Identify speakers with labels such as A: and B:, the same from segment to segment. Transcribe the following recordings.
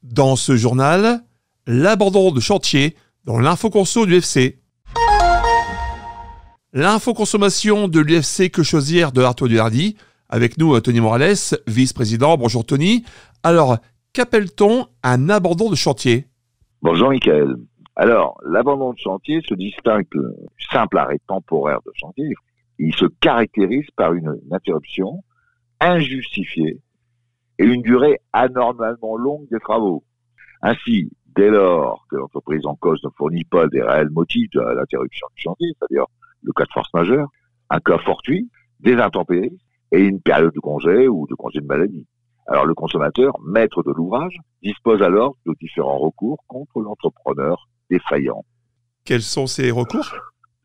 A: Dans ce journal, l'abandon de chantier dans l'infoconso de l'UFC. L'infoconsommation de l'UFC Que Choisir de Artois du Hardy. Avec nous, Tony Morales, vice-président. Bonjour Tony. Alors, qu'appelle-t-on un abandon de chantier ?
B: Bonjour Mickaël. Alors, l'abandon de chantier se distingue du simple arrêt temporaire de chantier. Il se caractérise par une interruption injustifiée et une durée anormalement longue des travaux. Ainsi, dès lors que l'entreprise en cause ne fournit pas des réels motifs de l'interruption du chantier, c'est-à-dire le cas de force majeure, un cas fortuit, des intempéries et une période de congé ou de congé de maladie. Alors le consommateur, maître de l'ouvrage, dispose alors de différents recours contre l'entrepreneur défaillant.
A: Quels sont ces recours ?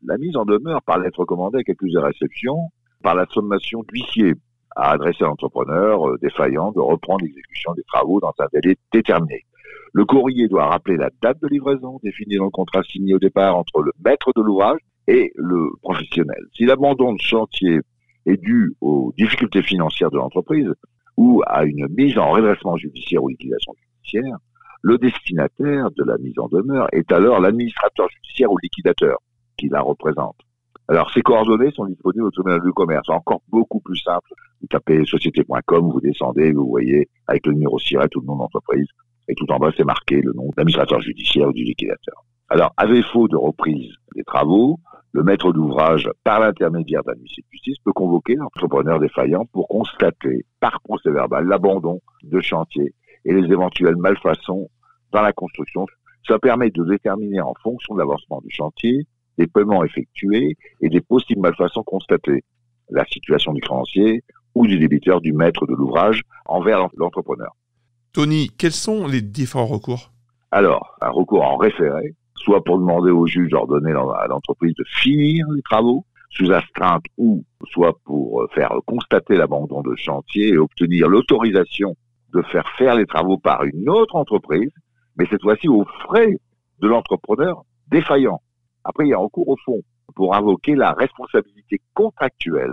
B: La mise en demeure par lettre recommandée avec accusé de réception, par la sommation d'huissier à adresser à l'entrepreneur défaillant de reprendre l'exécution des travaux dans un délai déterminé. Le courrier doit rappeler la date de livraison définie dans le contrat signé au départ entre le maître de l'ouvrage et le professionnel. Si l'abandon de chantier est dû aux difficultés financières de l'entreprise ou à une mise en redressement judiciaire ou liquidation judiciaire, le destinataire de la mise en demeure est alors l'administrateur judiciaire ou liquidateur qui la représente. Alors, ces coordonnées sont disponibles au tribunal du commerce. Encore beaucoup plus simple. Vous tapez société.com, vous descendez, vous voyez, avec le numéro SIRET ou le nom d'entreprise. Et tout en bas, c'est marqué le nom de l'administrateur judiciaire ou du liquidateur. Alors, à défaut de reprise des travaux, le maître d'ouvrage, par l'intermédiaire d'un huissier de justice, peut convoquer l'entrepreneur défaillant pour constater, par procès-verbal, l'abandon de chantier et les éventuelles malfaçons dans la construction. Ça permet de déterminer, en fonction de l'avancement du chantier, des paiements effectués et des possibles malfaçons constatées, la situation du créancier ou du débiteur du maître de l'ouvrage envers l'entrepreneur.
A: Tony, quels sont les différents recours ?
B: Alors, un recours en référé, soit pour demander au juge d'ordonner à l'entreprise de finir les travaux sous astreinte ou soit pour faire constater l'abandon de chantier et obtenir l'autorisation de faire les travaux par une autre entreprise, mais cette fois-ci aux frais de l'entrepreneur défaillant. Après, il y a un recours au fond pour invoquer la responsabilité contractuelle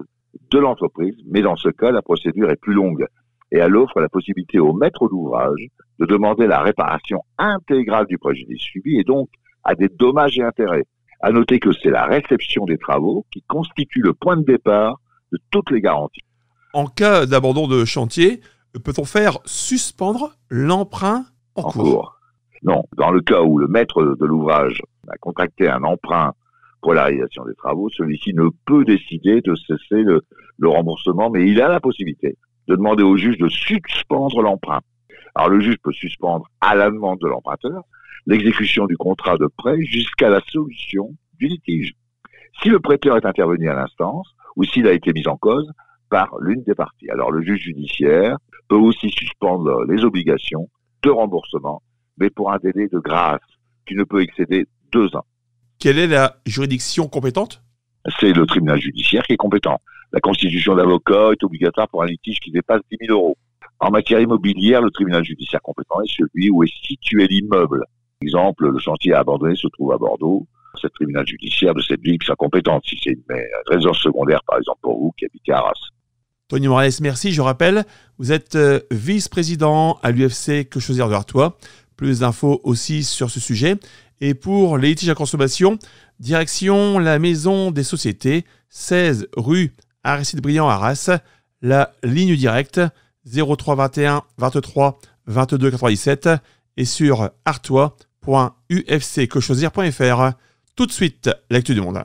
B: de l'entreprise, mais dans ce cas, la procédure est plus longue et elle offre la possibilité au maître d'ouvrage de demander la réparation intégrale du préjudice subi et donc à des dommages et intérêts. À noter que c'est la réception des travaux qui constitue le point de départ de toutes les garanties.
A: En cas d'abandon de chantier, peut-on faire suspendre l'emprunt en cours ?
B: Non, dans le cas où le maître de l'ouvrage a contracté un emprunt pour la réalisation des travaux, celui-ci ne peut décider de cesser le remboursement, mais il a la possibilité de demander au juge de suspendre l'emprunt. Alors le juge peut suspendre à la demande de l'emprunteur l'exécution du contrat de prêt jusqu'à la solution du litige. Si le prêteur est intervenu à l'instance ou s'il a été mis en cause par l'une des parties. Alors le juge judiciaire peut aussi suspendre les obligations de remboursement, mais pour un délai de grâce qui ne peut excéder 2 ans.
A: Quelle est la juridiction compétente ?
B: C'est le tribunal judiciaire qui est compétent. La constitution d'avocat est obligatoire pour un litige qui dépasse 10 000 euros. En matière immobilière, le tribunal judiciaire compétent est celui où est situé l'immeuble. Par exemple, le chantier abandonné se trouve à Bordeaux. C'est le tribunal judiciaire de cette ville qui sera compétente. Si c'est une résidence secondaire, par exemple, pour vous qui habitez à Arras.
A: Tony Morales, merci. Je rappelle, vous êtes vice-président à l'UFC Que Choisir de Artois. Plus d'infos aussi sur ce sujet. Et pour les litiges à consommation, direction la Maison des Sociétés, 16 rue Aristide Briand à Arras. La ligne directe 03 21 23 22 97 et sur artois.ufcquechoisir.fr. Tout de suite, l'actu du monde.